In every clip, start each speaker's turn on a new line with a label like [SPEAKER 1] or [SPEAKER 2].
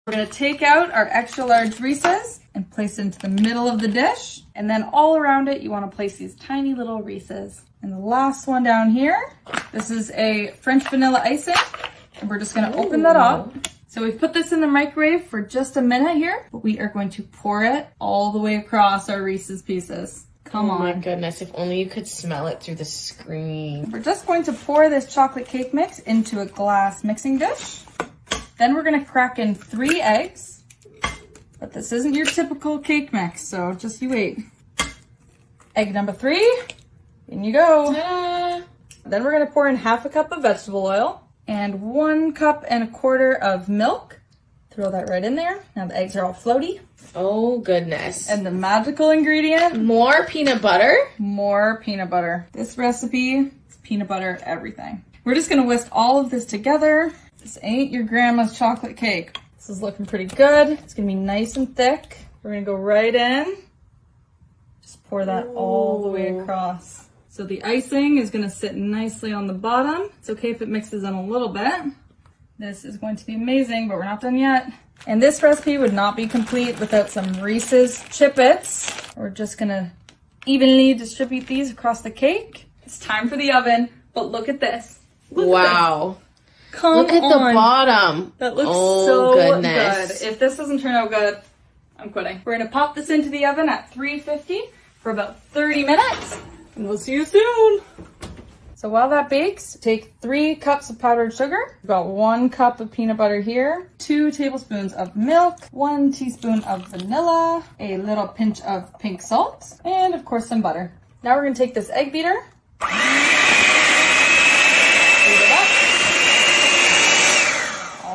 [SPEAKER 1] We're gonna take out our extra large Reese's and place it into the middle of the dish. And then all around it, you wanna place these tiny little Reese's. And the last one down here, this is a French vanilla icing. And we're just gonna open that up. So we've put this in the microwave for just a minute here, but we are going to pour it all the way across our Reese's Pieces. Come on.
[SPEAKER 2] Oh my goodness, if only you could smell it through the screen.
[SPEAKER 1] We're just going to pour this chocolate cake mix into a glass mixing dish. Then we're gonna crack in 3 eggs, but this isn't your typical cake mix, so just you wait. Egg number 3, in you go.
[SPEAKER 2] Ta-da!
[SPEAKER 1] Then we're gonna pour in 1/2 cup of vegetable oil and 1 1/4 cup of milk. Throw that right in there. Now the eggs are all floaty.
[SPEAKER 2] Oh goodness.
[SPEAKER 1] And the magical ingredient,
[SPEAKER 2] More peanut butter.
[SPEAKER 1] more peanut butter. This recipe is peanut butter everything. We're just gonna whisk all of this together. This ain't your grandma's chocolate cake. This is looking pretty good. It's gonna be nice and thick. We're gonna go right in. Just pour that all the way across. So the icing is gonna sit nicely on the bottom. It's okay if it mixes in a little bit. This is going to be amazing, but we're not done yet. And this recipe would not be complete without some Reese's Chip-Its. We're just gonna evenly distribute these across the cake. It's time for the oven, but look at this. Look
[SPEAKER 2] Wow.
[SPEAKER 1] at this. Come
[SPEAKER 2] Look at
[SPEAKER 1] on.
[SPEAKER 2] the bottom.
[SPEAKER 1] That looks
[SPEAKER 2] Oh,
[SPEAKER 1] so
[SPEAKER 2] goodness.
[SPEAKER 1] good. If this doesn't turn out good, I'm quitting. We're gonna pop this into the oven at 350 for about 30 minutes, and we'll see you soon. So while that bakes, take 3 cups of powdered sugar. We've got 1 cup of peanut butter here, 2 tablespoons of milk, 1 teaspoon of vanilla, a little pinch of pink salt, and of course some butter. Now we're gonna take this egg beater, beat it up.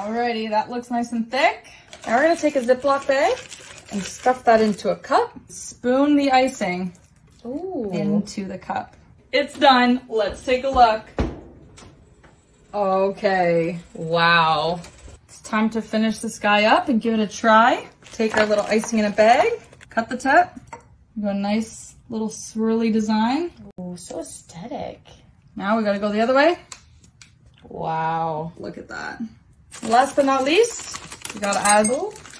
[SPEAKER 1] Alrighty, that looks nice and thick. Now we're gonna take a Ziploc bag and stuff that into a cup. Spoon the icing
[SPEAKER 2] Ooh.
[SPEAKER 1] into the cup. It's done. Let's take a look. Okay.
[SPEAKER 2] Wow.
[SPEAKER 1] It's time to finish this guy up and give it a try. Take our little icing in a bag, cut the tip, go a nice little swirly design.
[SPEAKER 2] Ooh, so aesthetic.
[SPEAKER 1] Now we gotta go the other way.
[SPEAKER 2] Wow.
[SPEAKER 1] Look at that. Last but not least, we gotta add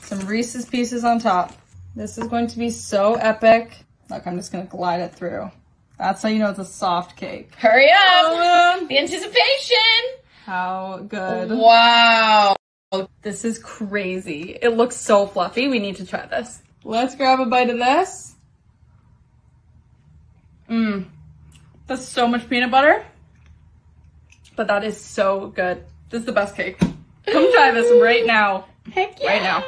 [SPEAKER 1] some Reese's Pieces on top. This is going to be so epic. Look, I'm just gonna glide it through. That's how you know it's a soft cake.
[SPEAKER 2] Hurry up! The anticipation!
[SPEAKER 1] How good.
[SPEAKER 2] Wow.
[SPEAKER 1] This is crazy. It looks so fluffy. We need to try this. Let's grab a bite of this. That's so much peanut butter. But that is so good. This is the best cake. Come try this right now.
[SPEAKER 2] Heck yeah.
[SPEAKER 1] Right now.